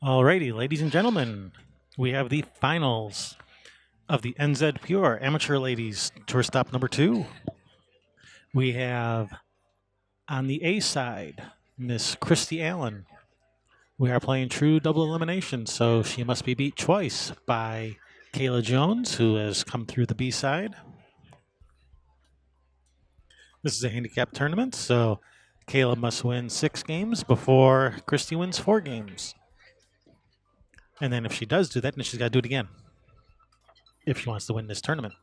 Alrighty, ladies and gentlemen, we have the finals of the NZ Pure Amateur Ladies Tour Stop number 2. We have on the A side, Miss Christy Allen. We are playing true double elimination, so she must be beat twice by Kayla Jones, who has come through the B side. This is a handicap tournament, so Kayla must win 6 games before Christy wins 4 games. And then if she does do that, then she's got to do it again if she wants to win this tournament.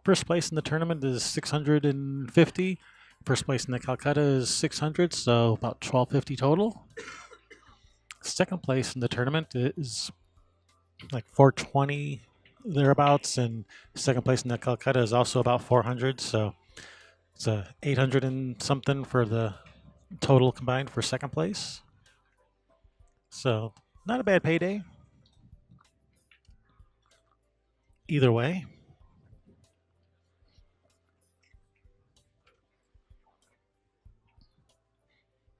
First place in the tournament is 650. First place in the Calcutta is 600, so about 1250 total. Second place in the tournament is like 420 thereabouts, and second place in the Calcutta is also about 400, so it's a 800 and something for the total combined for second place. So not a bad payday either way.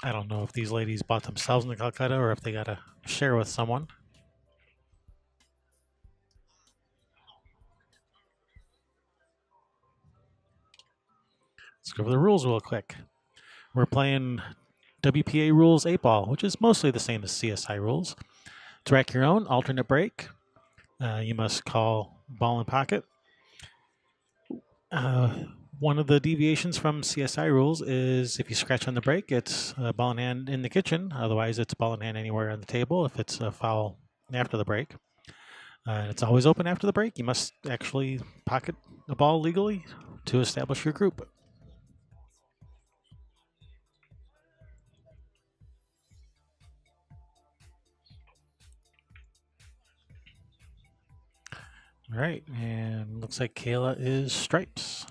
I don't know if these ladies bought themselves in the Calcutta or if they got to share with someone. Let's go over the rules real quick. We're playing WPA rules 8-ball, which is mostly the same as CSI rules. Track your own alternate break. You must call ball in pocket. One of the deviations from CSI rules is if you scratch on the break, it's ball in hand in the kitchen. Otherwise, it's ball in hand anywhere on the table if it's a foul after the break. It's always open after the break. You must actually pocket the ball legally to establish your group. All right, and looks like Kayla is stripes.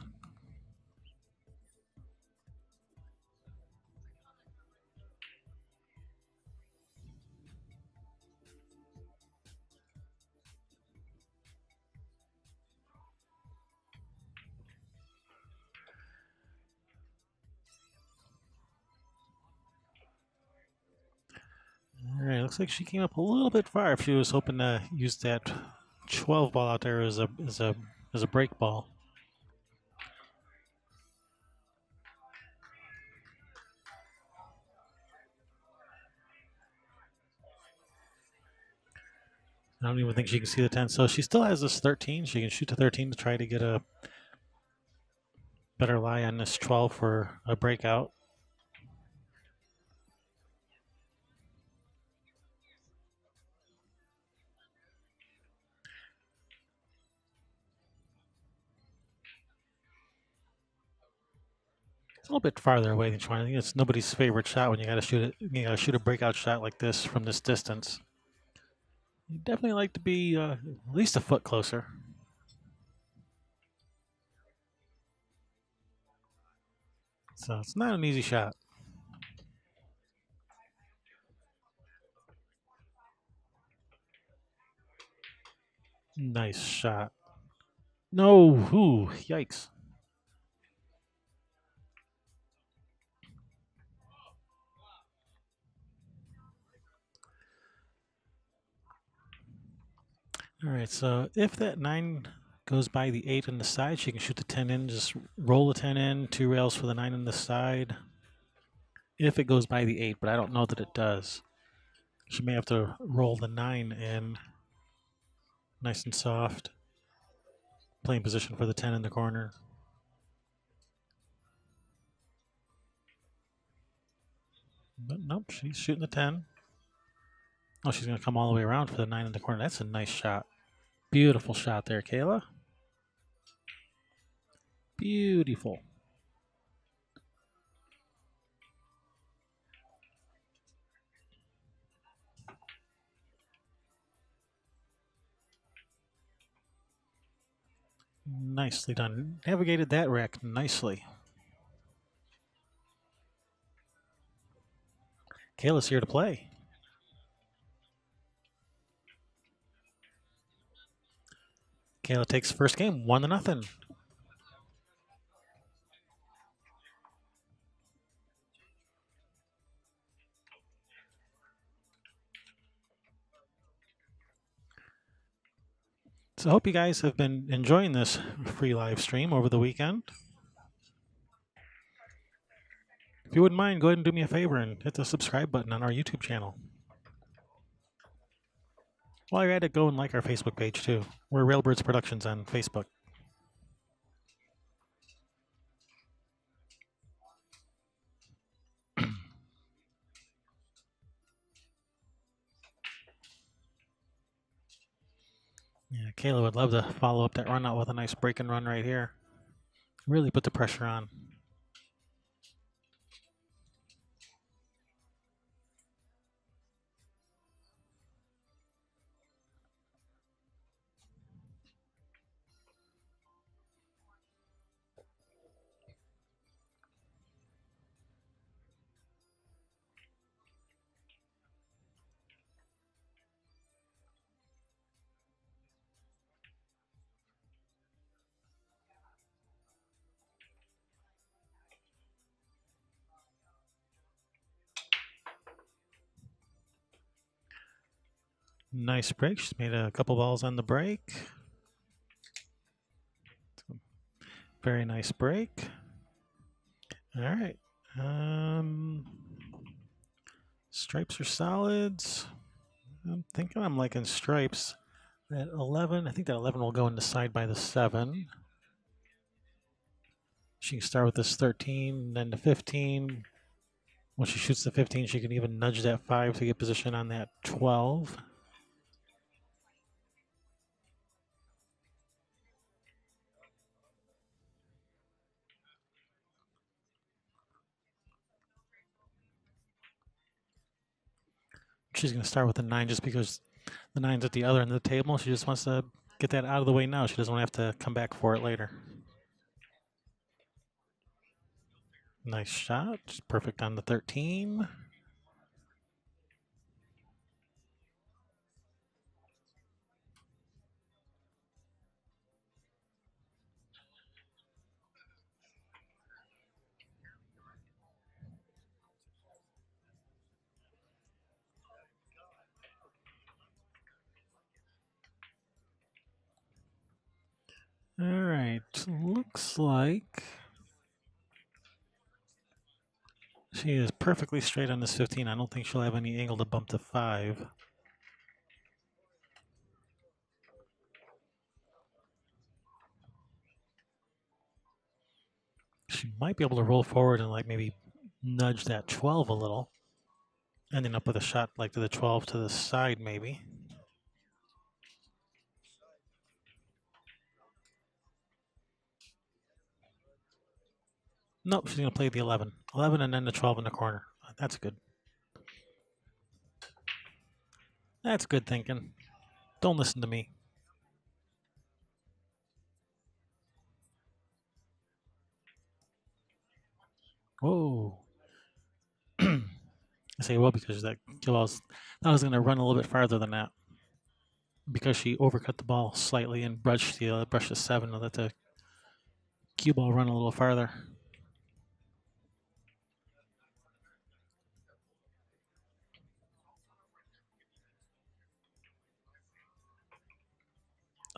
All right, looks like she came up a little bit far if she was hoping to use that 12 ball out there as a break ball. I don't even think she can see the 10. So she still has this 13. She can shoot to 13 to try to get a better lie on this 12 for a breakout. It's a little bit farther away than trying. I think it's nobody's favorite shot when you got to shoot it. You got to shoot a breakout shot like this from this distance. You definitely like to be at least a foot closer. So it's not an easy shot. Nice shot. No, ooh, yikes. All right, so if that 9 goes by the 8 on the side, she can shoot the 10 in, just roll the 10 in, 2 rails for the 9 on the side. If it goes by the 8, but I don't know that it does. She may have to roll the 9 in nice and soft. Playing position for the 10 in the corner. But nope, she's shooting the 10. Oh, she's going to come all the way around for the 9 in the corner. That's a nice shot. Beautiful shot there, Kayla. Beautiful. Nicely done. Navigated that rack nicely. Kayla's here to play. Kayla takes the first game, 1-0. So I hope you guys have been enjoying this free live stream over the weekend. If you wouldn't mind, go ahead and do me a favor and hit the subscribe button on our YouTube channel. While you're at it, go and like our Facebook page too. We're Railbirds Productions on Facebook. Yeah, Kayla would love to follow up that run out with a nice break and run right here. Really put the pressure on. Nice break. She's made a couple balls on the break. Very nice break. All right. Stripes or solids? I'm thinking I'm liking stripes. At 11, I think that 11 will go in the side by the 7. She can start with this 13, then the 15. When she shoots the 15, she can even nudge that 5 to get position on that 12. She's going to start with the 9 just because the 9's at the other end of the table. She just wants to get that out of the way now. She doesn't want to have to come back for it later. Nice shot. Perfect on the 13. All right. Looks like she is perfectly straight on this 15. I don't think she'll have any angle to bump to 5. She might be able to roll forward and like maybe nudge that 12 a little. Ending up with a shot like to the 12 to the side maybe. Nope, she's going to play the 11. 11 and then the 12 in the corner. That's good. That's good thinking. Don't listen to me. Whoa. I say well because that was going to run a little bit farther than that. Because she overcut the ball slightly and brushed the 7 to let the cue ball run a little farther.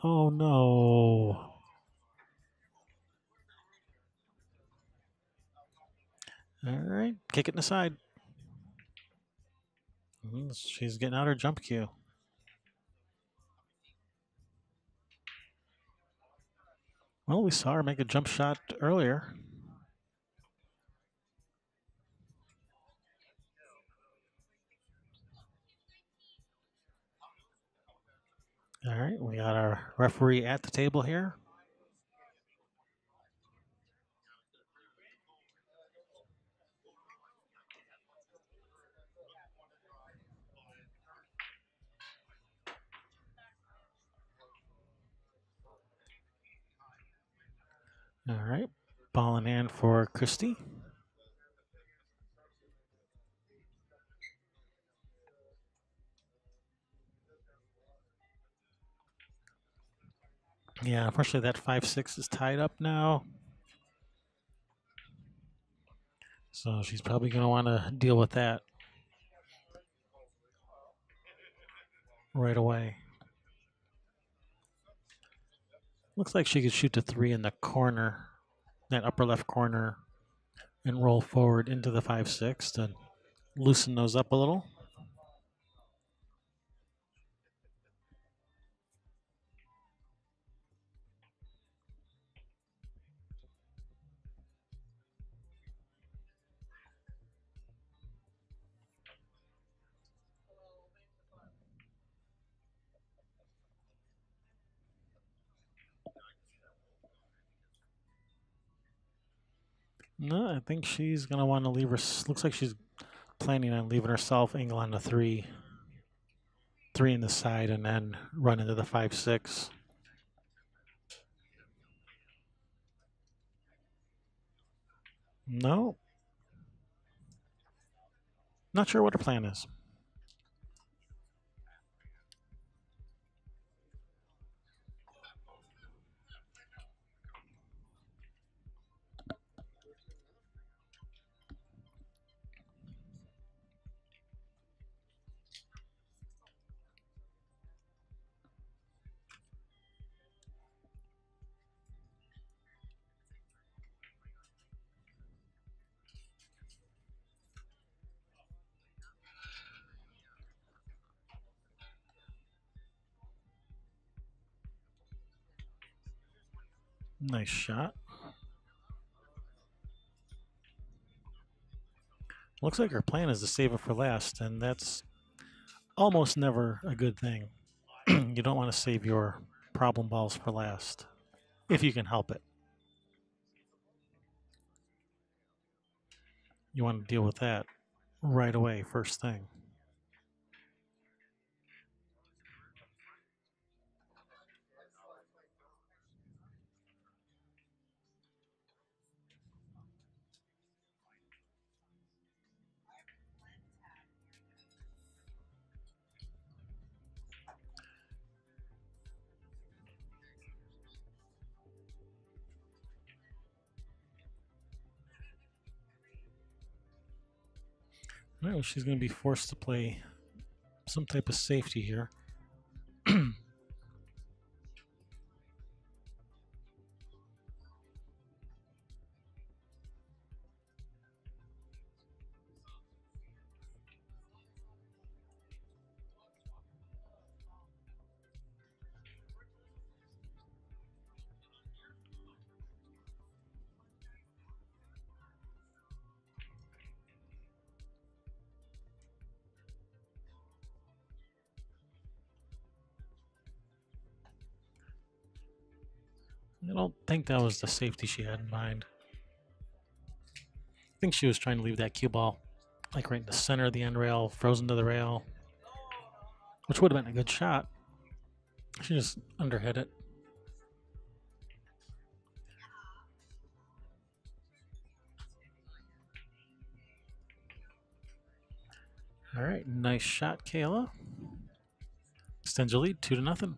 Oh no. All right, kick it in the side. She's getting out her jump cue. Well, we saw her make a jump shot earlier. All right, we got our referee at the table here. All right, ball in hand for Christy. Yeah, unfortunately that 5-6 is tied up now. So she's probably going to want to deal with that right away. Looks like she could shoot to 3 in the corner, that upper left corner, and roll forward into the 5-6 to loosen those up a little. No, I think she's going to want to leave her. Looks like she's planning on leaving herself angle on the 3 in the side, and then run into the 5-6. No. Not sure what her plan is. Nice shot. Looks like her plan is to save it for last, and that's almost never a good thing. You don't want to save your problem balls for last, if you can help it. You want to deal with that right away, first thing. All right, well, she's going to be forced to play some type of safety here. I don't think that was the safety she had in mind. I think she was trying to leave that cue ball like right in the center of the end rail, frozen to the rail, which would have been a good shot. She just underhit it. All right, nice shot, Kayla. Extends your lead 2-0.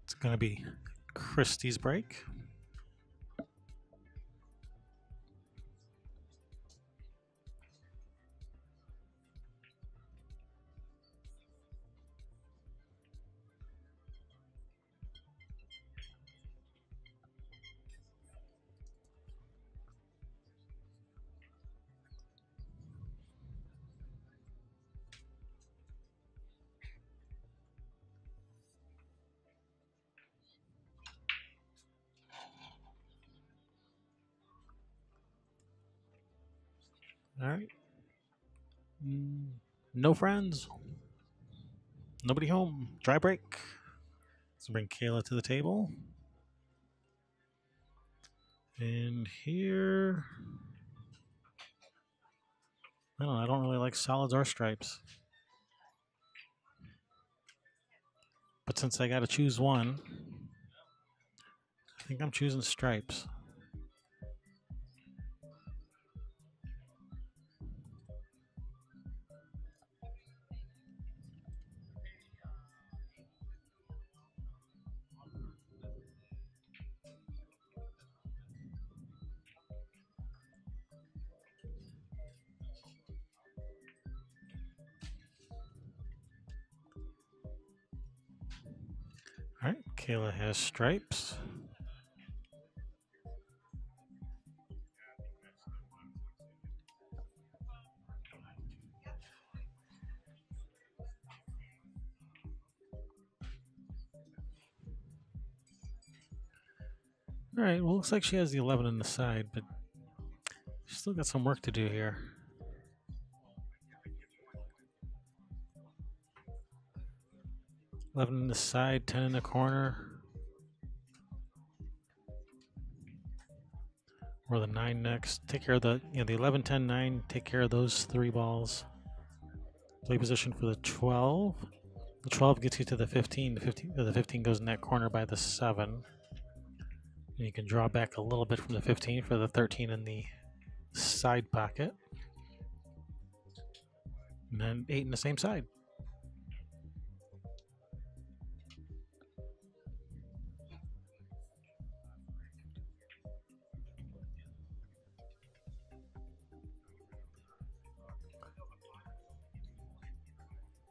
It's going to be Christy's break. All right. No friends. Nobody home. Dry break. Let's bring Kayla to the table. And here, I don't really like solids or stripes. But since I got to choose one, I think I'm choosing stripes. Kayla has stripes. All right, well, looks like she has the 11 on the side, but she's still got some work to do here. 11 in the side, 10 in the corner. Or the 9 next. Take care of the 11, 10, 9. Take care of those 3 balls. Play position for the 12. The 12 gets you to the 15. The 15 goes in that corner by the 7. And you can draw back a little bit from the 15 for the 13 in the side pocket. And then 8 in the same side.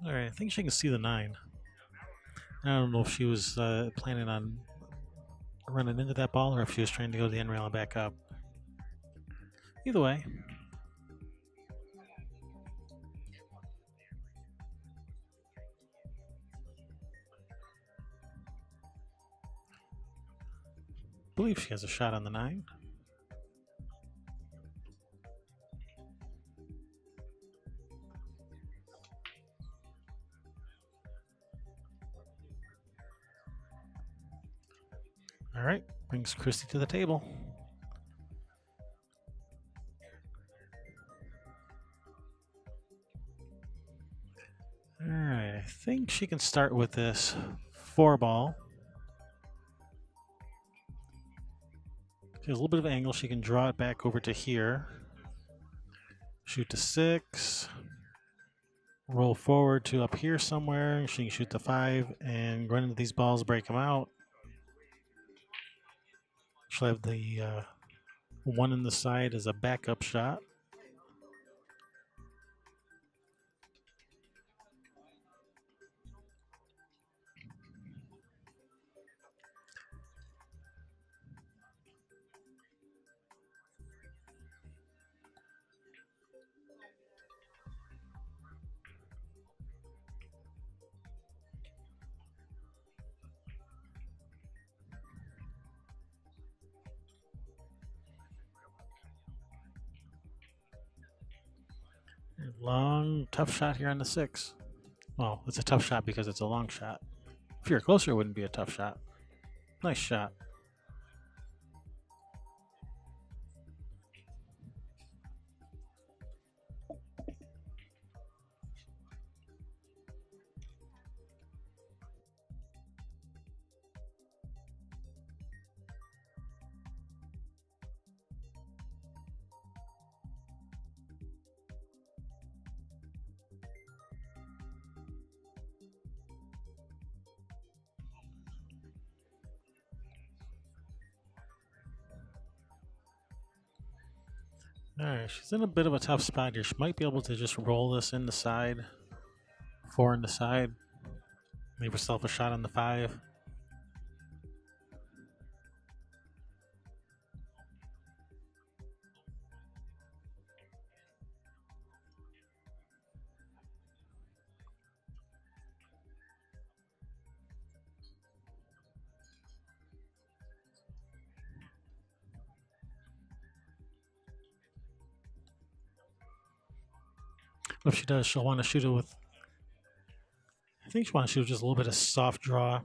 All right, I think she can see the 9. I don't know if she was planning on running into that ball or if she was trying to go to the end rail and back up. Either way. I believe she has a shot on the 9. All right, brings Christy to the table. All right, I think she can start with this 4 ball. She has a little bit of angle. She can draw it back over to here. Shoot to 6. Roll forward to up here somewhere. She can shoot the 5 and run into these balls, break them out. She'll have the 1 in the side as a backup shot. Long, tough shot here on the 6. Well, it's a tough shot because it's a long shot. If you're closer, it wouldn't be a tough shot. Nice shot. Alright, she's in a bit of a tough spot here. She might be able to just roll this in the side. 4 in the side. Leave herself a shot on the 5. If she does, she'll want to shoot it with, I think she'll want to shoot with just a little bit of soft draw.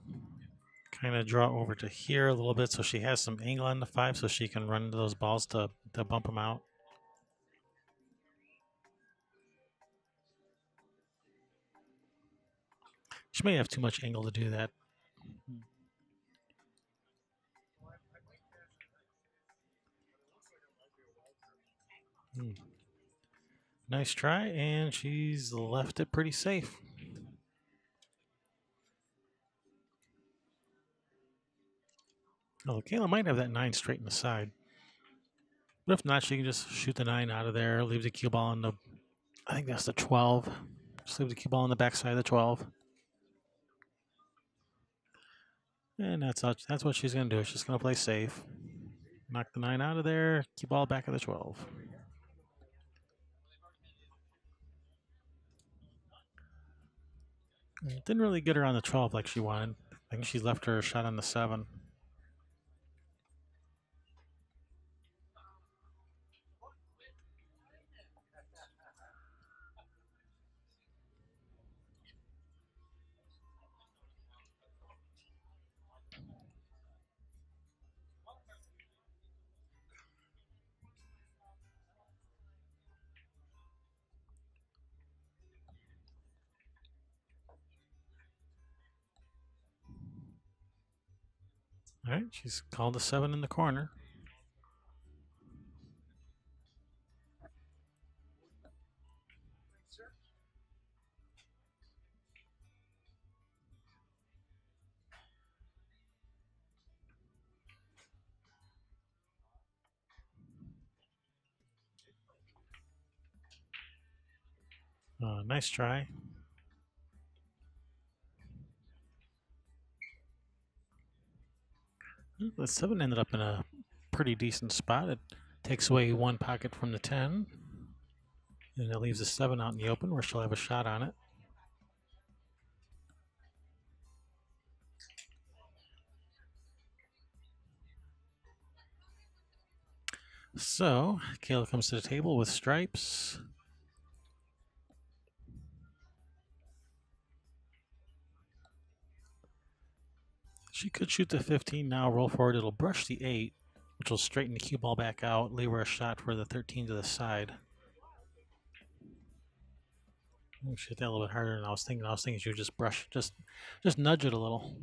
Kind of draw over to here a little bit so she has some angle on the 5 so she can run into those balls to bump them out. She may have too much angle to do that. Nice try, and she's left it pretty safe. Oh, Kayla might have that 9 straight in the side. But if not, she can just shoot the 9 out of there, leave the cue ball on the, I think that's the 12. Just leave the cue ball on the backside of the 12. And that's what she's going to do. She's going to play safe. Knock the 9 out of there. Keep ball back at the 12. Didn't really get her on the 12 like she wanted. I think she left her a shot on the 7. All right, she's called a 7 in the corner. Nice try. The 7 ended up in a pretty decent spot. It takes away 1 pocket from the 10. And it leaves the 7 out in the open where she'll have a shot on it. So, Kayla comes to the table with stripes. She could shoot the 15 now, roll forward. It'll brush the 8, which will straighten the cue ball back out, leave her a shot for the 13 to the side. She hit that a little bit harder than I was thinking. I was thinking she would just brush, just nudge it a little.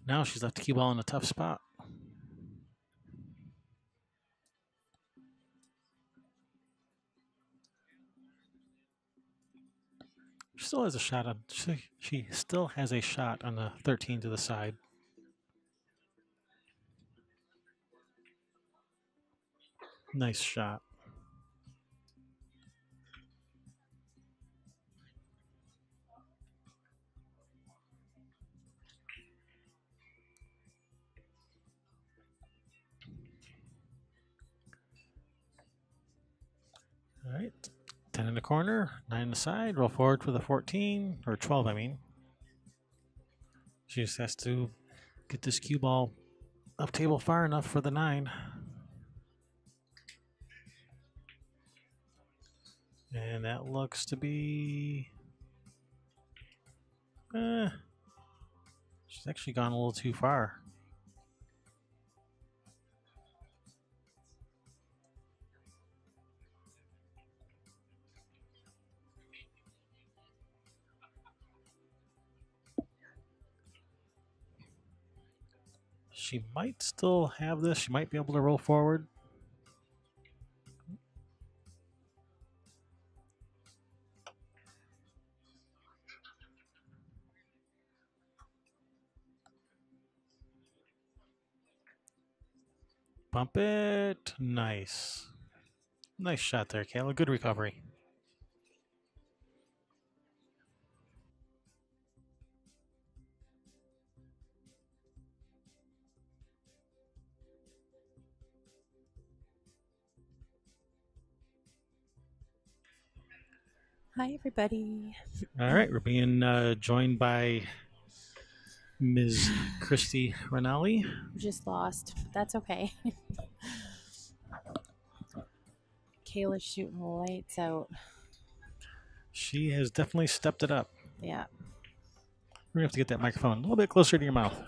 Now she's left the cue ball in a tough spot. She still has a shot on. She still has a shot on the 13 to the side. Nice shot. All right. 10 in the corner, 9 in the side, roll forward for the 14, or 12, I mean. She just has to get this cue ball up table far enough for the 9. And that looks to be... she's actually gone a little too far. She might still have this. She might be able to roll forward. Bump it. Nice. Nice shot there, Kayla. Good recovery. Hi, everybody. All right, we're being joined by Ms. Christy Rinaldi. Just lost. That's okay. Kayla's shooting lights out. She has definitely stepped it up. Yeah. We're going to have to get that microphone a little bit closer to your mouth.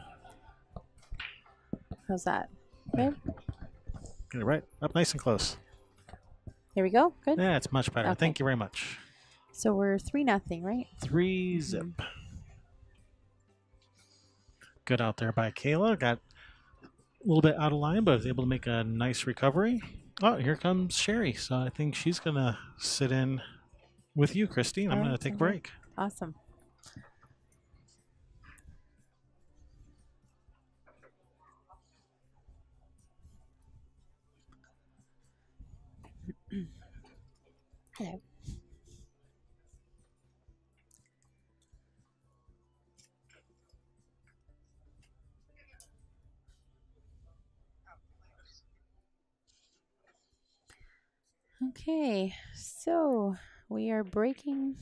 How's that? Good? Get it right up nice and close. Here we go. Good? Yeah, it's much better. Okay. Thank you very much. So we're 3-0, right? 3-zip. Good out there by Kayla. Got a little bit out of line, but was able to make a nice recovery. Oh, here comes Sherry. So I think she's going to sit in with you, Christy. I'm going to take a break. Awesome. Hello. Okay, so we are breaking.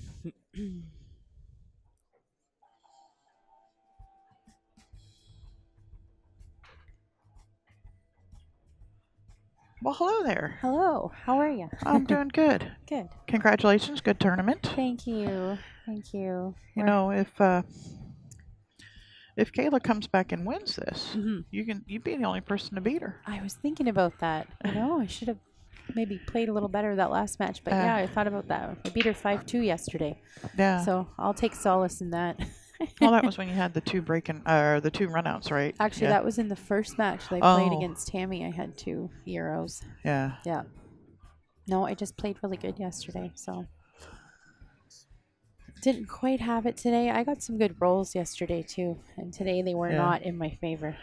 Well, hello there. Hello, how are you? I'm doing good. Good. Congratulations, good tournament. Thank you. Thank you. You know, if Kayla comes back and wins this, Mhm. you'd be the only person to beat her. I was thinking about that. I should have maybe played a little better that last match, but yeah, I thought about that. I beat her 5-2 yesterday. Yeah. So I'll take solace in that. Well, that was when you had the two the two runouts, right? Actually, yeah. that was in the first match that I played Oh. against Tammy. I had 2 Euros. Yeah. Yeah. No, I just played really good yesterday, so didn't quite have it today. I got some good rolls yesterday too, and today they were Yeah. not in my favor.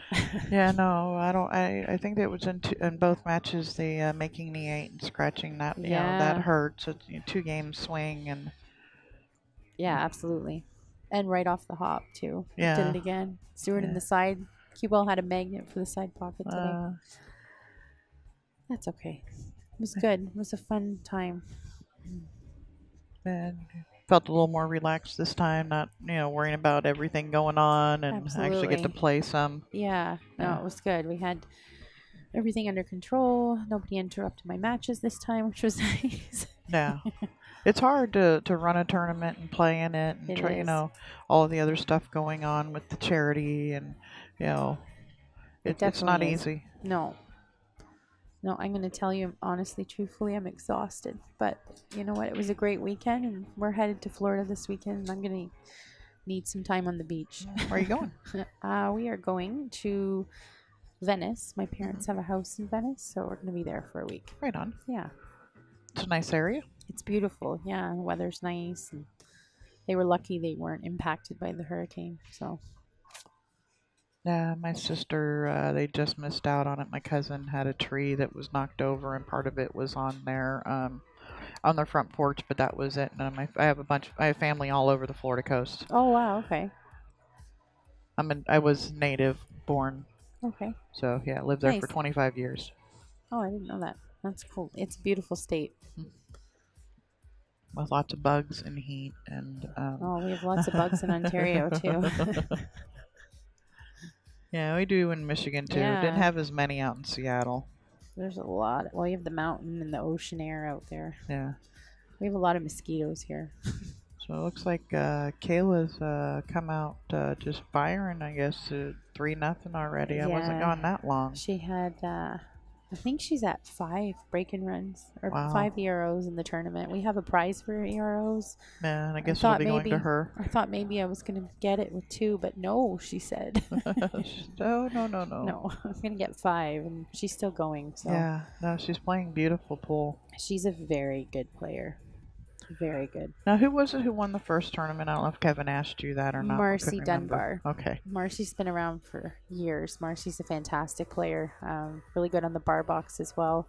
Yeah, no, I don't. I think that was in both matches the making the 8 and scratching that. You know, that Yeah. hurts. It's 2 game swing and Yeah, absolutely. And right off the hop too. Yeah. Did it again. Stewart in the side. Cue ball had a magnet for the side pocket today. That's okay. It was good. It was a fun time. and felt a little more relaxed this time, not worrying about everything going on, and actually get to Absolutely. play some. Yeah. No, Yeah. it was good. We had everything under control. Nobody interrupted my matches this time, which was nice. Yeah. It's hard to run a tournament and play in it and It try, is. all of the other stuff going on with the charity and, it's not definitely is. easy. No. No, I'm going to tell you honestly, truthfully, I'm exhausted. But you know what? It was a great weekend, and we're headed to Florida this weekend, and I'm going to need some time on the beach. Where are you going? We are going to Venice. My parents have a house in Venice, so we're going to be there for a week. Right on. Yeah. It's a nice area. It's beautiful. Yeah, the weather's nice. And they were lucky they weren't impacted by the hurricane. So Yeah, my sister, they just missed out on it. My cousin had a tree that was knocked over, and part of it was on their front porch, but that was it. And I have family all over the Florida coast. Oh wow, okay. I was native born, Okay. so yeah, lived there Nice. for 25 years. Oh, I didn't know that. That's cool. It's a beautiful state. With lots of bugs and heat and. Oh, we have lots of bugs in Ontario too. Yeah, we do in Michigan too. Yeah. Didn't have as many out in Seattle. There's a lot. Well, you have the mountain and the ocean air out there. Yeah. We have a lot of mosquitoes here. So it looks like Kayla's come out just firing, I guess, 3-0 already. I wasn't Yeah. gone that long. She had, I think she's at 5 break-in runs or Wow. 5 EROs in the tournament. We have a prize for EROs. Yeah, and I guess it'll thought be going to maybe- her. I thought maybe I was going to get it with 2, but no, she said. Oh, no. No, I'm going to get 5, and she's still going. So Yeah, no, she's playing beautiful pool. she's a very good player. Very good. Now, who was it who won the first tournament? I don't know if Kevin asked you that or not. I Marcy couldn't remember. Dunbar. Okay. Marcy's been around for years. Marcy's a fantastic player. Really good on the bar box as well.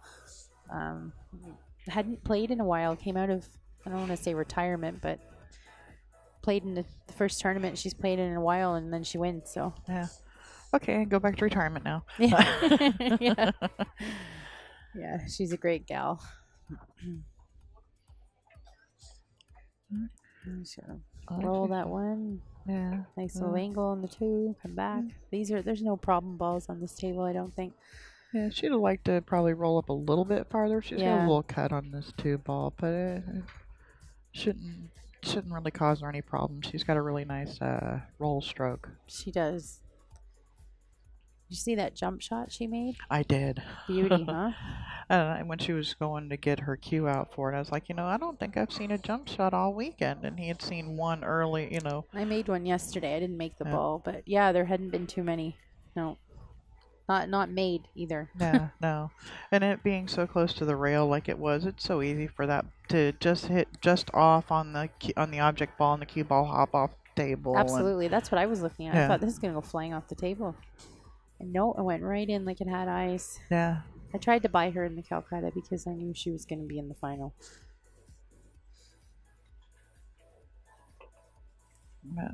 Hadn't played in a while. Came out of, I don't want to say retirement, but played in the first tournament she's played in a while, and then she wins. So Yeah. Okay, go back to retirement now. yeah, yeah. Yeah, she's a great gal. So roll that one. Yeah. Nice little angle on the 2. Come back. There's no problem balls on this table, I don't think. Yeah, she'd have liked to probably roll up a little bit farther. She's got Yeah. a little cut on this 2 ball, but it shouldn't really cause her any problems. She's got a really nice roll stroke. She does. Did you see that jump shot she made? I did. Beauty, huh? And when she was going to get her cue out for it, I was like, I don't think I've seen a jump shot all weekend. And he had seen one early, I made one yesterday. I didn't make the Yeah. ball, but yeah, there hadn't been too many. No. Not made either. Yeah, no. And it being so close to the rail like it was, it's so easy for that to just hit just off on the object ball and the cue ball hop off the table. and- Absolutely. That's what I was looking at. I Yeah. thought this is going to go flying off the table. And no, it went right in like it had eyes. yeah. I tried to buy her in the Calcutta because I knew she was going to be in the final.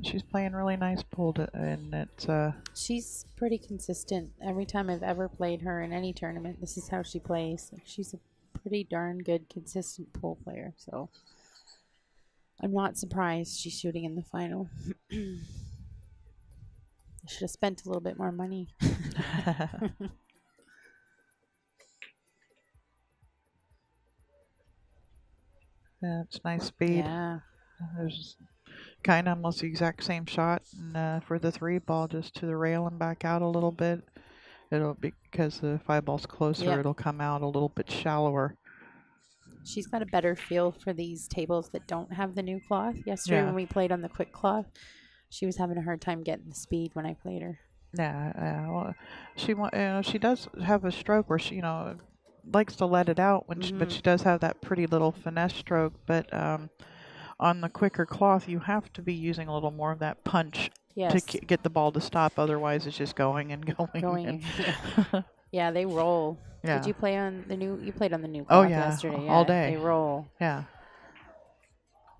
She's playing really nice pool, and it's She's pretty consistent. Every time I've ever played her in any tournament, this is how she plays. Like, she's a pretty darn good, consistent pool player. So I'm not surprised she's shooting in the final. I should have spent a little bit more money. yeah, it's nice speed. Yeah. There's kind of almost the exact same shot, and for the 3 ball, just to the rail and back out a little bit. It'll be because the 5 ball's closer. Yeah. It'll come out a little bit shallower. She's got a better feel for these tables that don't have the new cloth. Yesterday Yeah. when we played on the quick cloth, she was having a hard time getting the speed when I played her. Yeah, well, she does have a stroke where she likes to let it out when but she does have that pretty little finesse stroke. But on the quicker cloth, you have to be using a little more of that punch Yes. to get the ball to stop. Otherwise, it's just going and going. Going. Yeah, they roll. Yeah. Did you play on the new? You played on the new Oh cloth yeah, yesterday. all Yeah, day. They roll. Yeah.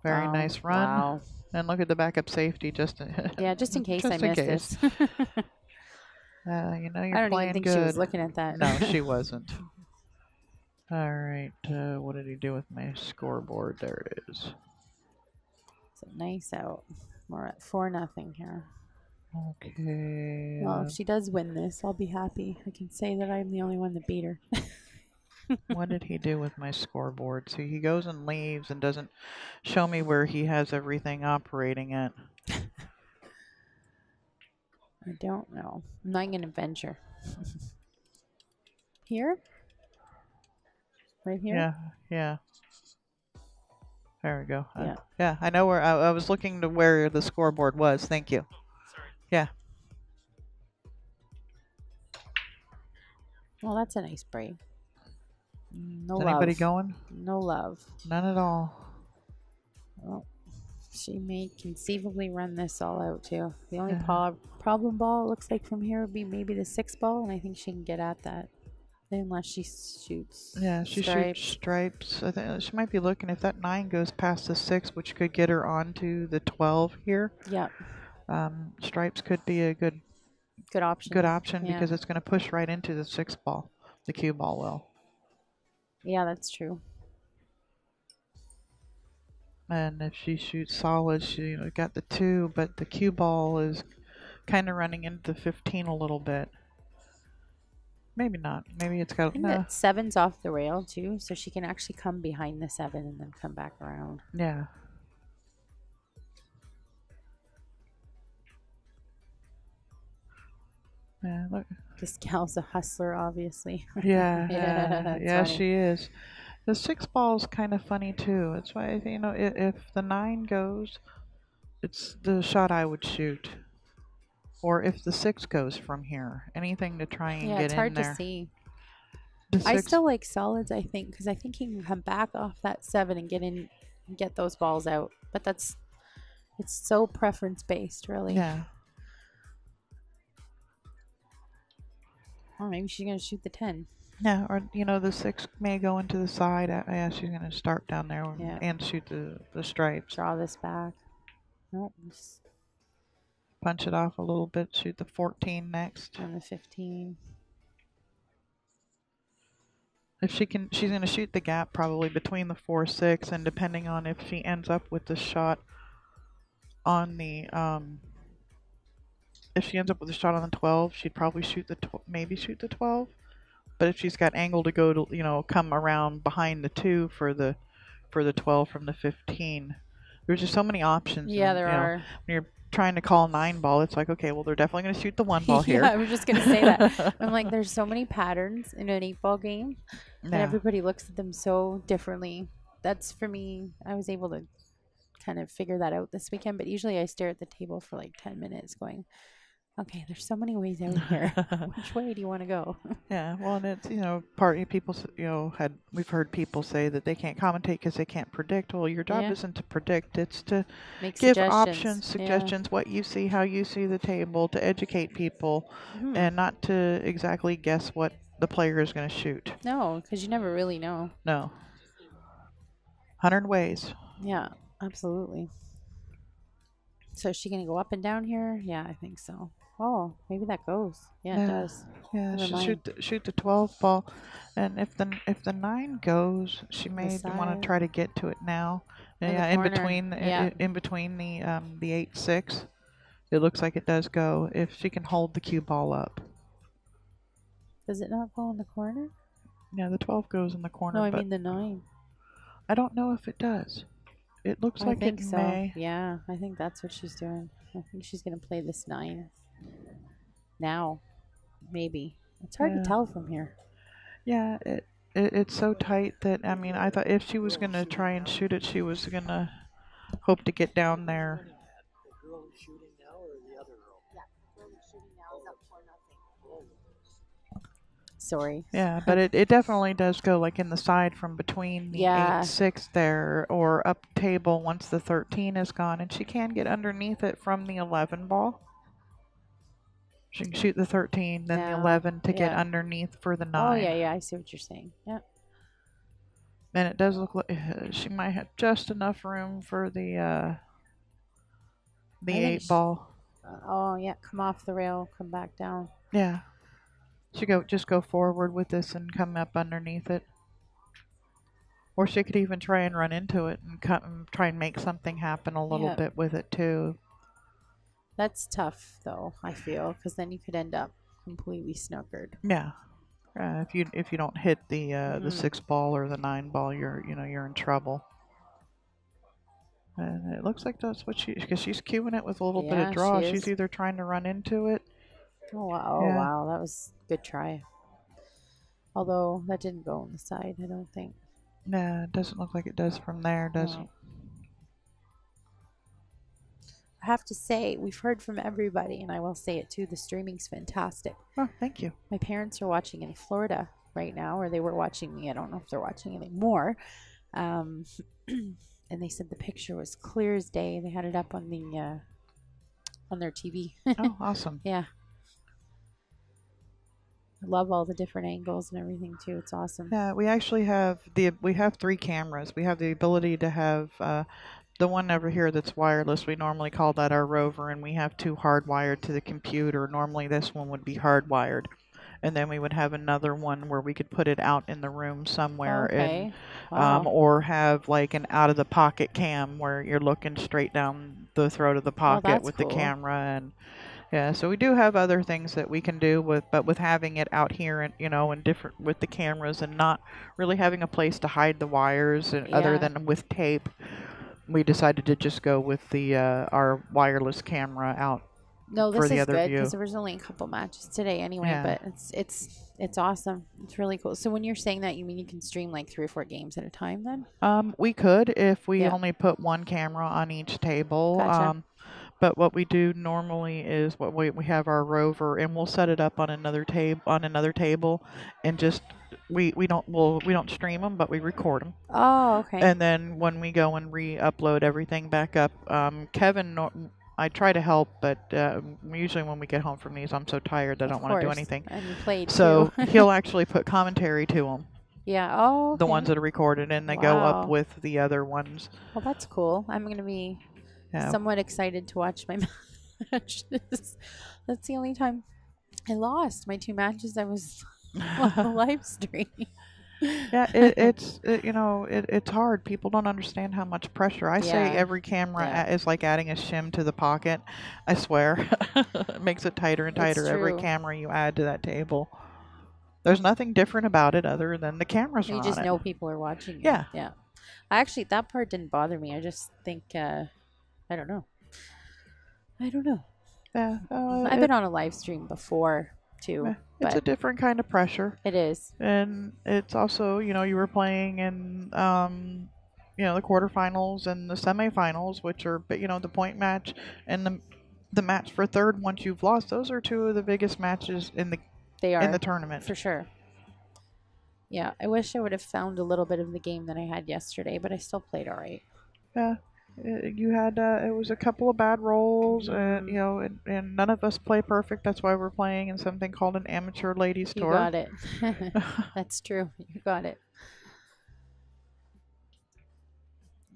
Very Wow. nice run. Wow. And look at the backup safety, just Yeah, just in case I just in missed case. this. You're I don't playing even think good. she was looking at that. No, she wasn't. All right, what did he do with my scoreboard? There it is. It's nice out. We're at 4-0 here. Okay. Well, if she does win this, I'll be happy. I can say that I'm the only one that beat her. What did he do with my scoreboard? See, he goes and leaves and doesn't show me where he has everything operating at. I don't know. I'm not going to venture. Here? Right here? Yeah, yeah. There we go. Yeah. Yeah, I know where I was looking to where the scoreboard was. Thank you. Yeah. Well, that's a nice break. No Is love. anybody going? No love. None at all. Well, she may conceivably run this all out too. The only Yeah. problem ball it looks like from here would be maybe the 6 ball, and I think she can get at that. Unless she shoots. Yeah, she stripes. shoots stripes. I think she might be looking if that 9 goes past the 6, which could get her onto the 12 here. Yep. Stripes could be a good option. Yeah. because it's going to push right into the 6 ball. The cue ball will. Yeah, that's true. And if she shoots solid, she got the 2, but the cue ball is kind of running into the 15 a little bit. Maybe not. Maybe it's got And that 7's off the rail too, so she can actually come behind the 7 and then come back around. Yeah. Yeah, look. This gal's a hustler, obviously. Yeah, That's yeah, funny. she is. The 6 ball is kind of funny too. That's why if the 9 goes, it's the shot I would shoot. Or if the 6 goes from here, anything to try and Yeah, get it's in hard there. to see. The I 6 still like solids, I think, because I think he can come back off that 7 and get those balls out. But it's so preference based, really. Yeah. Oh, maybe she's gonna shoot the 10. Yeah, or the 6 may go into the side. Yeah, she's gonna start down there Yeah. and shoot the stripes. Draw this back. Nope. Punch it off a little bit. Shoot the 14 next. On the 15. If she's gonna shoot the gap probably between the 4-6, and depending on if she ends up with the shot on the if she ends up with a shot on the 12, she'd probably shoot the maybe shoot the 12. But if she's got angle to go to come around behind the 2 for the 12 from the 15, there's just so many options. Yeah, and, there are. When you're trying to call 9 ball, it's like, okay, well, they're definitely going to shoot the 1 ball here. Yeah, I was just gonna say that. I'm like, there's so many patterns in an 8-ball game, and Yeah. everybody looks at them so differently. That's for me. I was able to kind of figure that out this weekend, but usually I stare at the table for like 10 minutes, going, okay, there's so many ways out here. Which way do you want to go? Yeah, well, and it's partly people we've heard people say that they can't commentate because they can't predict. Well, your job Yeah. isn't to predict; it's to Make give suggestions. options, Yeah. suggestions, what you see, how you see the table, to educate people, Mhm. and not to exactly guess what the player is going to shoot. No, because you never really know. No. 100 ways. Yeah, absolutely. So is she gonna go up and down here? Yeah, I think so. Oh, maybe that goes. Yeah, it Yeah. does. Yeah, Never she mind. shoot the 12 ball, and if the 9 goes, she The may want to side. try to get to it now. In the Yeah, corner. Yeah. in between the 8-6, it looks like it does go if she can hold the cue ball up. Does it not go in the corner? Yeah, the 12 goes in the corner, No, I but mean the 9. I don't know if it does. It looks I like think it so. may. Yeah, I think that's what she's doing. I think she's gonna play this 9 now. Maybe. It's hard to Yeah. tell from here. Yeah, it's so tight that I mean, I thought if she was gonna try and shoot it, she was gonna hope to get down there. The girl who's shooting now or the other girl? Sorry. Yeah, but it definitely does go like in the side from between the Yeah. 8-6 there or up table once the 13 is gone, and she can get underneath it from the 11 ball. She can shoot the 13, then the No, 11 to get yeah. underneath for the 9. Oh yeah, I see what you're saying. Yeah. And it does look like she might have just enough room for the I think 8 ball. Oh yeah, come off the rail, come back down. Yeah. She just go forward with this and come up underneath it. Or she could even try and run into it and try and make something happen a little Yeah. bit with it too. That's tough though, I feel, because then you could end up completely snookered. Yeah. If you don't hit the Mhm. 6 ball or the 9 ball, you're in trouble. And it looks like that's what because she's cueing it with a little bit Yeah, of draw. she She's is. either trying to run into it. Oh wow, Yeah. wow, that was a good try. Although that didn't go on the side, I don't think. Nah, it doesn't look like it does from there, does No. it? I have to say, we've heard from everybody, and I will say it too, the streaming's fantastic. Oh, thank you. My parents are watching in Florida right now, or they were watching me. I don't know if they're watching anymore. And they said the picture was clear as day. They had it up on the on their TV. Oh, awesome. Yeah. I love all the different angles and everything too. It's awesome. Yeah, we actually have 3 cameras. We have the ability to have the one over here that's wireless. We normally call that our rover, and we have 2 hardwired to the computer. Normally this one would be hardwired. And then we would have another one where we could put it out in the room somewhere Okay. Wow. or have like an out of the pocket cam where you're looking straight down the throat of the pocket that's with cool. the camera. And yeah, so we do have other things that we can do with having it out here and and different with the cameras and not really having a place to hide the wires and other Yeah. than with tape. We decided to just go with the our wireless camera out. No, for this the is other good view. because there was only a couple matches today anyway. Yeah. But it's awesome. It's really cool. So when you're saying that, you mean you can stream like 3 or 4 games at a time then? We could if we Yeah. only put one camera on each table. Gotcha. But what we do normally is we have our rover and we'll set it up on another table and just we don't stream them, but we record them. Oh, okay. And then when we go and re-upload everything back up, Kevin, I try to help, but usually when we get home from these, I'm so tired that I Of don't want to do course. anything. And you played So too. he'll actually put commentary to them, Yeah. Oh, okay. the ones that are recorded, and they go up Wow. with the other ones. Well, that's cool. I'm going to be Yeah. somewhat excited to watch my matches. That's the only time I lost my 2 matches. I was on the live stream. Yeah, it's hard. People don't understand how much pressure. I say Yeah. every camera Yeah. is like adding a shim to the pocket. I swear, it makes it tighter and It's tighter every true. camera you add to that table. There's nothing different about it other than the cameras are You on just it. know people are watching. You. Yeah. Yeah. Actually, that part didn't bother me. I just think, I don't know. Yeah, I've been on a live stream before too. it's a but different kind of pressure, it is. and it's also you were playing in the quarterfinals and the semifinals, which are the point match and the match for third once you've lost. Those are 2 of the biggest matches in They are the tournament. for sure. Yeah, I wish I would have found a little bit of the game that I had yesterday, but I still played all right. Yeah, you had it was a couple of bad rolls, and and none of us play perfect. That's why we're playing in something called an amateur ladies You tour. got it. That's true. You got it.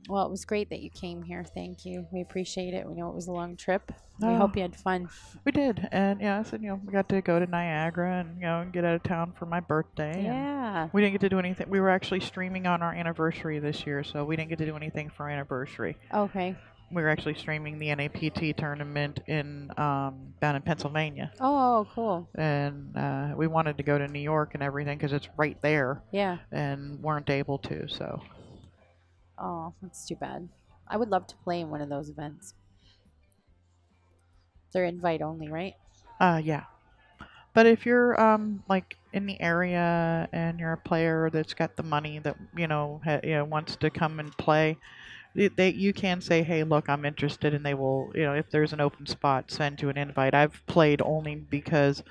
Well, it was great that you came here. Thank you. We appreciate it. We know it was a long trip. We No. hope you had fun. We did, and yeah, I said, we got to go to Niagara and get out of town for my birthday. Yeah. And we didn't get to do anything. We were actually streaming on our anniversary this year, so we didn't get to do anything for our anniversary. Okay. We were actually streaming the NAPT tournament in down in Pennsylvania, Oh, cool. and we wanted to go to New York and everything because it's right there, Yeah. and weren't able to. So Oh, that's too bad. I would love to play in one of those events. They're invite only, right? yeah. But if you're like in the area and you're a player that's got the money that wants to come and play, you can say, hey, look, I'm interested, and they will, if there's an open spot, send you an invite. I've played only because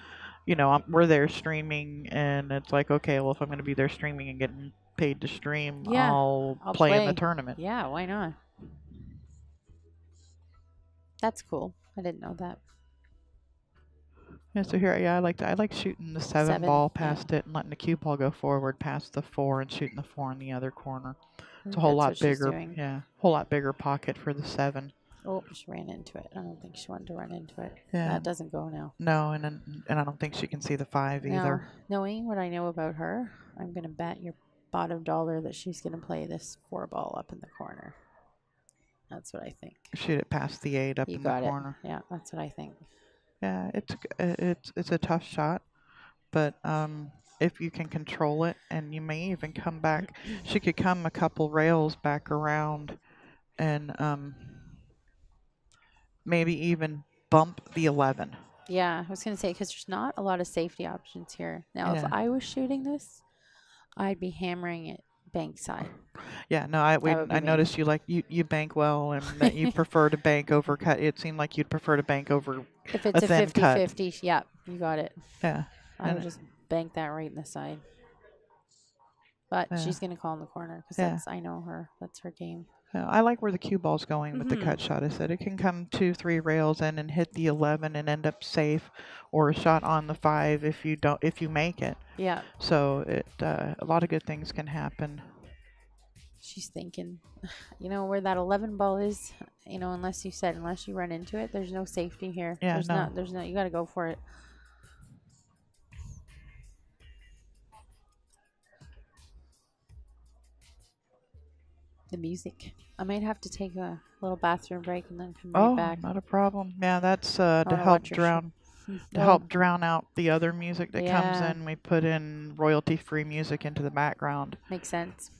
we're there streaming, and it's like, okay, well, if I'm going to be there streaming and getting paid to stream, Yeah, I'll I'll play in the play. tournament. Yeah, why not? That's cool. I didn't know that. Yeah, so here, I like shooting the 7 ball past it and letting the cue ball go forward past the 4 and shooting the 4 in the other corner. It's a whole lot bigger. Yeah, whole lot bigger pocket for the 7. Oh, she ran into it. I don't think she wanted to run into it. Yeah. That doesn't go now. No, and I don't think she can see the 5 either. Now, knowing what I know about her, I'm going to bet your bottom dollar that she's going to play this 4 ball up in the corner. That's what I think. Shoot it past the 8 up in the corner. Yeah, that's what I think. Yeah, it's a tough shot, but if you can control it, and you may even come back, she could come a couple rails back around, and maybe even bump the 11. Yeah, I was going to say, because there's not a lot of safety options here. Now, if I was shooting this, I'd be hammering it bank side. Yeah, no, I noticed you bank well, and that you prefer to bank over cut. It seemed like you'd prefer to bank over if it's a 50-50, yeah, you got it. Yeah. I would just bank that right in the side. But she's going to call in the corner because I know her. That's her game. I like where the cue ball's going with the cut shot. I said it can come 2-3 rails in and hit the 11 and end up safe, or a shot on the 5 if you make it. Yeah. So a lot of good things can happen. She's thinking, where that 11 ball is, unless you run into it, there's no safety here. Yeah, there's no, you got to go for it. The music. I might have to take a little bathroom break and then come right back. Oh, not a problem. Yeah, that's to help drown out the other music that comes in. We put in royalty-free music into the background. Makes sense.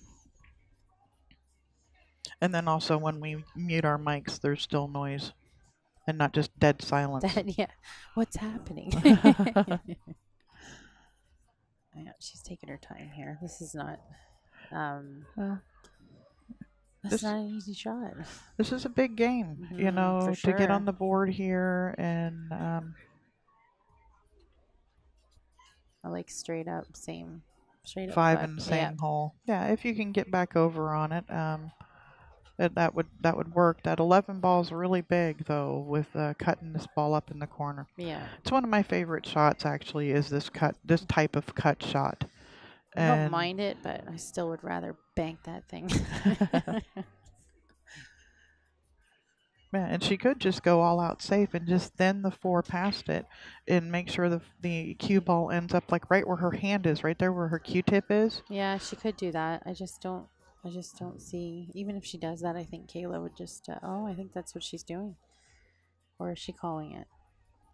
And then also when we mute our mics, there's still noise and not just dead silence. Yeah. What's happening? Yeah, she's taking her time here. This is not that's not an easy shot. This is a big game, to get on the board here, and I like straight up 5 in the same hole. Yeah, if you can get back over on it, that would work. That 11 ball is really big though, with cutting this ball up in the corner. Yeah, it's one of my favorite shots actually. Is this type of cut shot? I don't mind it, but I still would rather bank that thing. Yeah, and she could just go all out safe and just thin the 4 past it and make sure the cue ball ends up like right where her hand is, right there where her Q-tip is. Yeah, she could do that. I just don't see. Even if she does that, I think Kayla would just. I think that's what she's doing. Or is she calling it?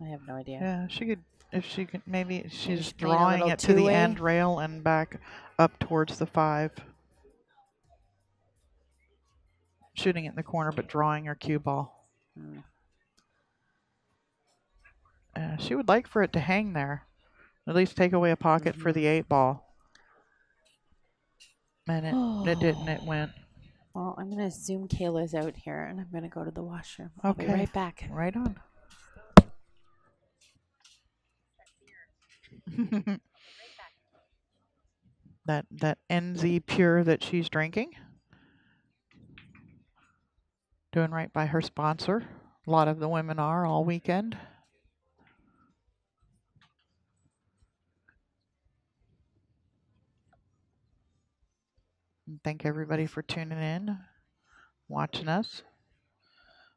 I have no idea. Yeah, she could. If she could, maybe she's drawing it to the end rail and back up towards the 5. Shooting it in the corner, but drawing her cue ball. She would like for it to hang there. At least take away a pocket for the 8 ball. And it didn't. It went. Well, I'm going to zoom Kayla's out here, and I'm going to go to the washroom. I'll be Okay. right back. Right on. that NZ Pure that she's drinking. Doing right by her sponsor. A lot of the women are all weekend. And thank everybody for tuning in. watching us.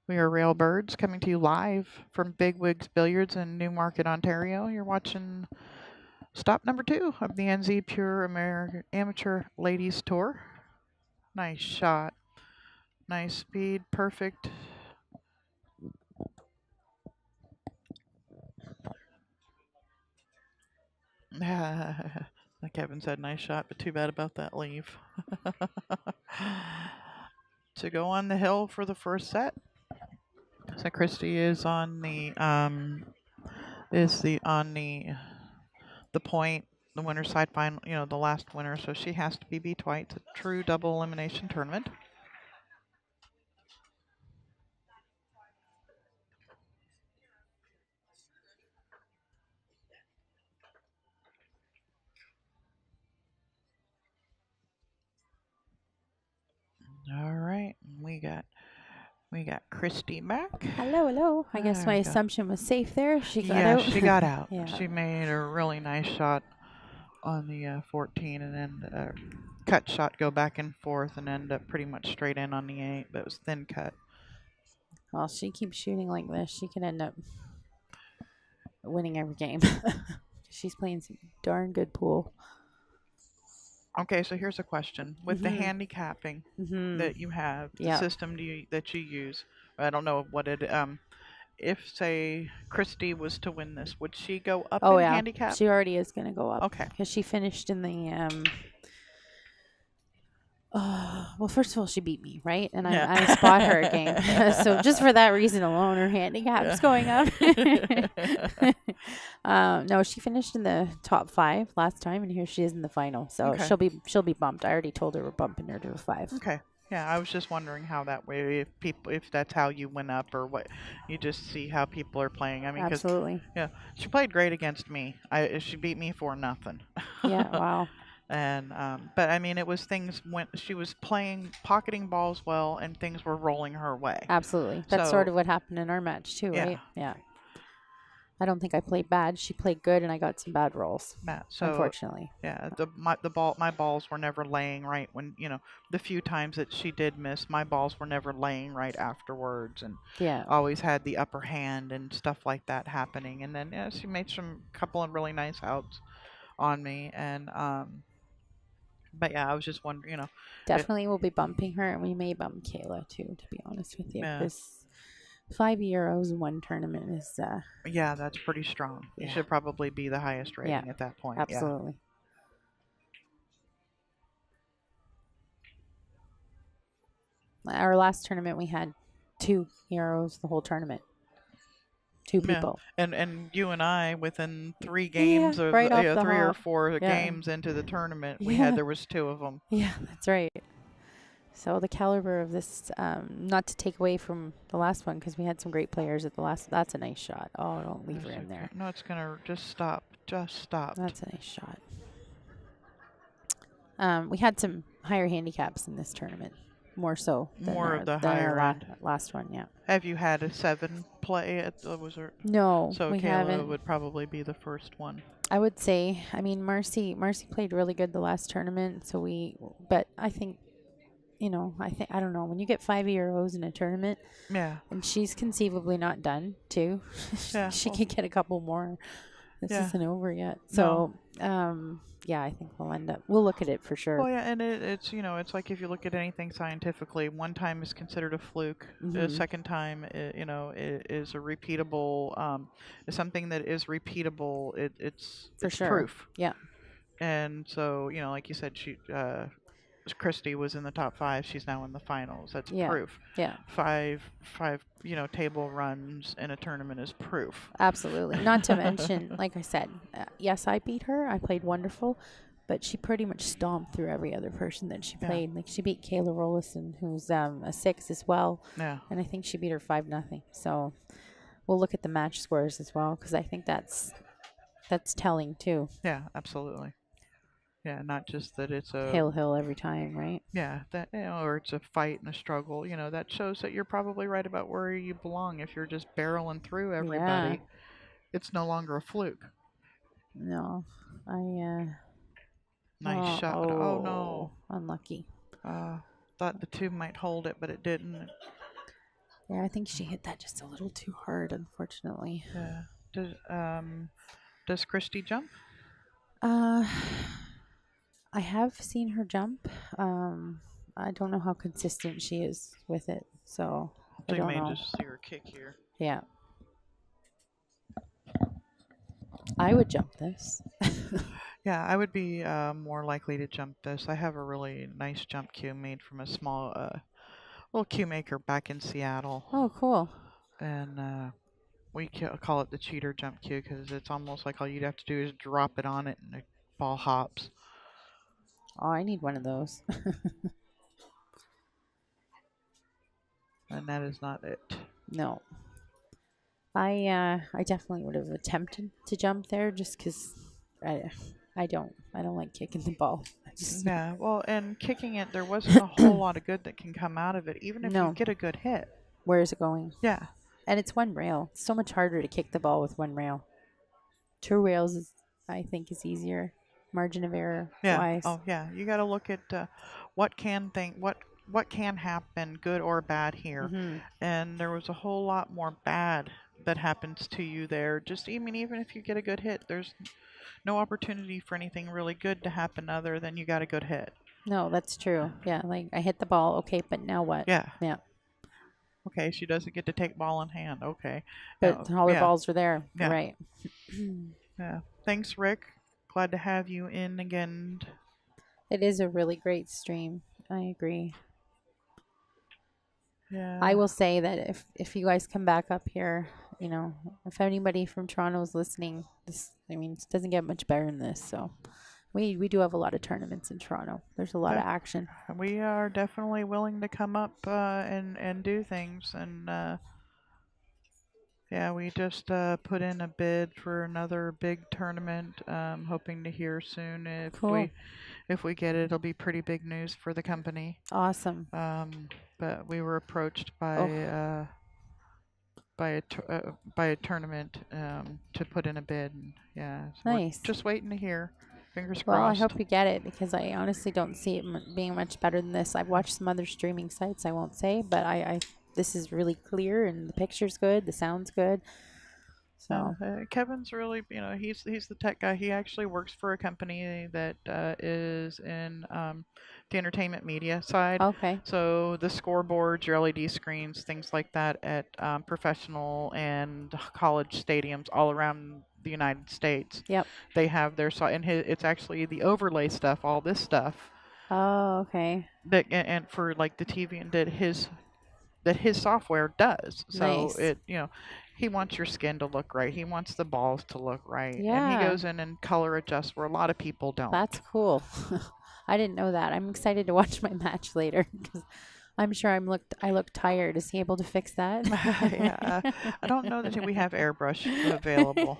We are Railbirds coming to you live from Bigwigs Billiards in Newmarket, Ontario. You're watching stop number 2 of the NZ Pure American Amateur Ladies Tour. Nice shot. Nice speed. Perfect. Like Kevin said, nice shot, but too bad about that leave. To go on the hill for the first set. So Christy is on the the point, the winner side final, the last winner, so she has to be beat twice. It's a true double elimination tournament. All right, we got Christy back. Hello, hello. I guess There my we go. assumption was safe there. She got Yeah, out. she got out. Yeah. She made a really nice shot on the 14, and then cut shot go back and forth and end up pretty much straight in on the 8, but it was thin cut. Well, she keeps shooting like this. She can end up winning every game. She's playing some darn good pool. Okay, so here's a question. With the Mhm. handicapping Mm-hmm. that you have, the Yeah. system that you use, I don't know what it, if, say, Christy was to win this, would she go up Oh in yeah, handicap? she already is going to go up. Okay. Because she finished in the well, first of all, she beat me, right? And Yeah. I spot her a game. So just for that reason alone, her handicap's going up. No, she finished in the top 5 last time, and here she is in the final. So Okay. she'll be bumped. I already told her we're bumping her to a 5. Okay. Yeah, I was just wondering how that way, if that's how you went up or what, you just see how people are playing. I mean, 'cause, Absolutely. yeah, she played great against me. She beat me for nothing. Yeah. Wow. And but I mean, it was things when she was pocketing balls well, and things were rolling her way. Absolutely. That's sort of what happened in our match too, right? Yeah. I don't think I played bad. She played good, and I got some bad rolls. Matt. So Unfortunately. yeah, my balls were never laying right when the few times that she did miss, my balls were never laying right afterwards, and Yeah. always had the upper hand and stuff like that happening. And then she made some couple of really nice outs on me, and but yeah, I was just wondering, Definitely we'll be bumping her, and we may bump Kayla too, to be honest with you. Yeah. Because €5 in one tournament is yeah, that's pretty strong. You Yeah. should probably be the highest rating at that point. absolutely. Our last tournament we had 2 euros the whole tournament. 2 Yeah. people. And you and I, within 3 games of right off the 3 or hop. 4 Yeah. games into the tournament, Yeah. there was 2 of them. Yeah, that's right. So the caliber of this, not to take away from the last one, because we had some great players at the last. That's a nice shot. Oh, don't leave her in there. No, it's gonna just stop. Just stop. That's a nice shot. We had some higher handicaps in this tournament, more so than More of the higher end. last one. Yeah. Have you had a 7 play at was there? No, So we Kayla haven't. would probably be the first one. I would say. I mean, Marcy played really good the last tournament. So but I think, I don't know, when you get €5 in a tournament, Yeah. and she's conceivably not done too. Yeah, she well- could get a couple more. This Yeah. isn't over yet. So, yeah, I think we'll look at it for sure. Well, yeah, and it's it's like if you look at anything scientifically, one time is considered a fluke. The Mhm. second time, is a repeatable. Is something that is repeatable. It's For it's sure. proof. Yeah. And so like you said, Christy was in the top 5. She's now in the finals. That's Yeah. proof. Yeah. Five table runs in a tournament is proof. Absolutely. Not to mention, like I said, yes, I beat her. I played wonderful, but she pretty much stomped through every other person that she Yeah. played. Like she beat Kayla Rollison, who's a 6 as well, Yeah. and I think she beat her 5-0. So we'll look at the match scores as well, because I think that's telling too. Yeah, absolutely. Yeah, not just that it's a Hill every time, right? Yeah, that or it's a fight and a struggle. That shows that you're probably right about where you belong. If you're just barreling through everybody, it's no longer a fluke. No, Nice shot. Oh no. unlucky. thought the 2 might hold it, but it didn't. Yeah, I think she hit that just a little too hard, unfortunately. Yeah. Does Christy jump? Uh, I have seen her jump. I don't know how consistent she is with it, so I So you don't may know. just see her kick here. Yeah. I would jump this. Yeah, I would be more likely to jump this. I have a really nice jump cue made from a small little cue maker back in Seattle, Oh, cool. and we call it the cheater jump cue because it's almost like all you'd have to do is drop it on it and the ball hops. Oh, I need one of those. And that is not it. No. I definitely would have attempted to jump there just because I don't like kicking the ball. I just, Yeah, well, and kicking it, there wasn't a whole lot of good that can come out of it, even if No. you get a good hit. Where is it going? Yeah. And it's one rail. It's so much harder to kick the ball with one rail. 2 rails is, I think, is easier. Margin of error Yeah. wise. Oh, yeah. You got to look at what can happen, good or bad here. Mhm. And there was a whole lot more bad that happens to you there. Just even if you get a good hit, there's no opportunity for anything really good to happen other than you got a good hit. No, that's true. Yeah, like I hit the ball, okay, but now what? Yeah. Yeah. Okay, she doesn't get to take ball in hand. Okay. But Now, all her yeah. balls are there. Yeah. Right. Yeah. Thanks, Rick. Glad to have you in again. It is a really great stream. I agree. Yeah. I will say that if you guys come back up here, you know, if anybody from Toronto is listening, it doesn't get much better than this. So we do have a lot of tournaments in Toronto. There's a lot of action. We are definitely willing to come up and do things. And yeah, we just put in a bid for another big tournament. Hoping to hear soon. Cool. If we get it, it'll be pretty big news for the company. Awesome. But we were approached by by a tournament to put in a bid. And yeah, so Nice. we're just waiting to hear. Fingers Well, crossed. I hope you get it because I honestly don't see it being much better than this. I've watched some other streaming sites, I won't say, but I this is really clear and the picture's good, the sound's good. So Kevin's really, he's the tech guy. He actually works for a company that is in the entertainment media side. okay. So the scoreboards, your LED screens, things like that at professional and college stadiums all around the United States. Yep. They have their and it's actually the overlay stuff, all this stuff Oh, okay. that and for like the TV and that his software does. So Nice. he wants your skin to look right. He wants the balls to look right. And Yeah. he goes in and color adjusts where a lot of people don't. That's cool. I didn't know that. I'm excited to watch my match later because I'm sure I look tired. Is he able to fix that? Yeah, I don't know that we have airbrush available.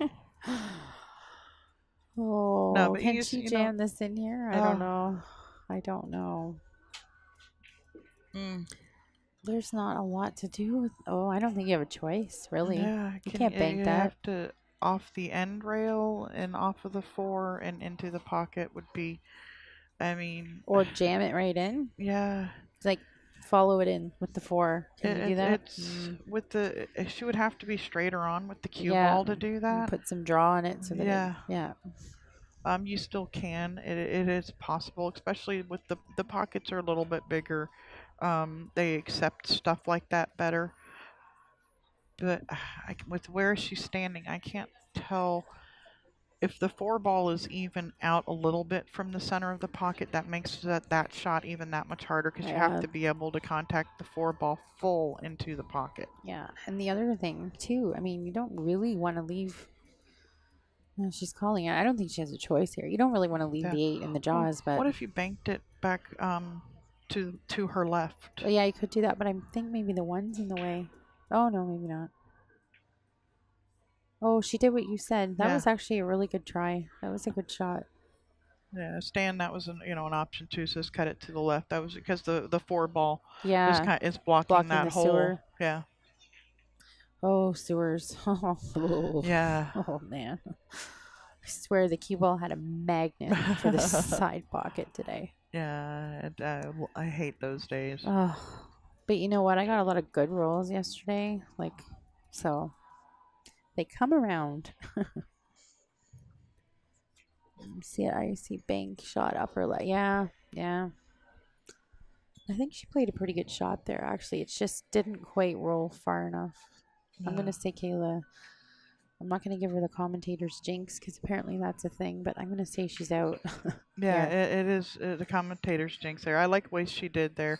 Oh, No, but can she jam this in here? I don't know. I don't know. There's not a lot to do with. Oh, I don't think you have a choice, really. Yeah, You can't bank you that. have to off the end rail and off of the 4 and into the pocket would be. I mean, Or jam it right in. yeah. It's like follow it in with the 4. Can you do that? It's with the. She would have to be straighter on with the cue Yeah, ball to do and that. put some draw on it so that Yeah. You still can. It is possible, especially with the pockets are a little bit bigger. They accept stuff like that better. But with where she's standing, I can't tell if the 4 ball is even out a little bit from the center of the pocket. That makes that shot even that much harder because you have to be able to contact the 4 ball full into the pocket. Yeah, and the other thing too, I mean, you don't really want to leave. No, she's calling it. I don't think she has a choice here. You don't really want to leave the 8 in the jaws, but What if you banked it back to her left? yeah, you could do that, but I think maybe the 1's in the way. Oh no, maybe not. Oh, she did what you said. That was actually a really good try. That was a good shot. Yeah, Stan, that was an option too. So just cut it to the left. That was because the 4 ball Yeah, is blocking that the hole. sewer. Yeah. Oh, sewers. Yeah. Oh man. I swear the cue ball had a magnet for the side pocket today. Yeah, I hate those days. Oh, but you know what? I got a lot of good rolls yesterday. Like, so they come around. See, I see bank shot upper left. Yeah, yeah. I think she played a pretty good shot there. Actually, it just didn't quite roll far enough. I'm Yeah. gonna say Kayla. I'm not gonna give her the commentator's jinx because apparently that's a thing. But I'm gonna say she's out. Yeah, Here. it is the commentator's jinx there. I like the way she did there.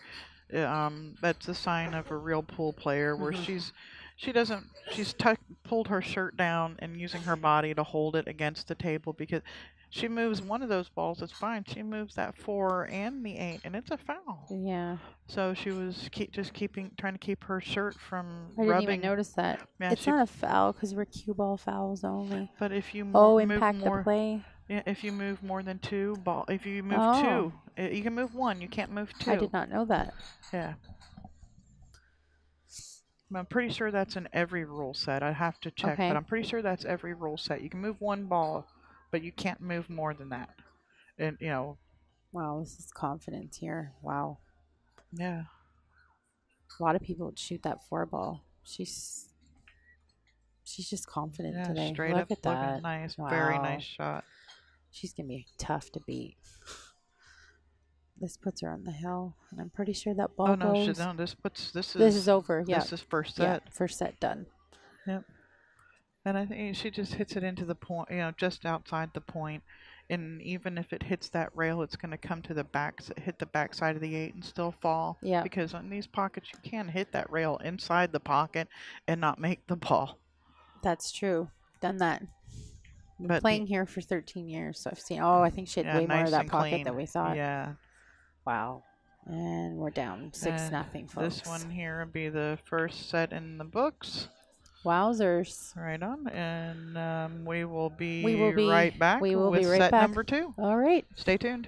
That's a sign of a real pool player where Mhm. she's pulled her shirt down and using her body to hold it against the table because she moves one of those balls, it's fine. She moves that 4 and the 8, and it's a foul. Yeah, So she was trying to keep her shirt from I didn't even rubbing. notice that. Yeah, It's not a foul because we're cue ball fouls only. but if you Oh, move impact the more, play. yeah, if you move more than if you move Oh, 2, you can move 1. You can't move I 2. did not know that. Yeah. I'm pretty sure that's in every rule set. I have to check, Okay. but I'm pretty sure that's every rule set. You can move 1 ball, but you can't move more than that. And Wow, this is confidence here. Wow. yeah, A lot of people would shoot that 4 ball. She's just confident yeah, today. straight Look up at looking that. nice, very Wow. nice shot. She's going to be tough to beat. This puts her on the hill, and I'm pretty sure that ball Oh no, goes. this This is is over. Yeah. this is first Yeah. set. First set done. Yep. And I think she just hits it into the point, just outside the point. And even if it hits that rail, it's going to come to hit the back side of the 8 and still fall. Yeah. Because on these pockets, you can hit that rail inside the pocket and not make the ball. That's true. Done that. Been But playing here for 13 years, so I've seen. Oh, I think she had way more nice of that and pocket clean. than we thought. Yeah. Wow. And we're down 6-0, folks. This one here will be the first set in the books. Wowzers. Right on. And we will We will be right back we will with be right set back. number 2. All right. Stay tuned.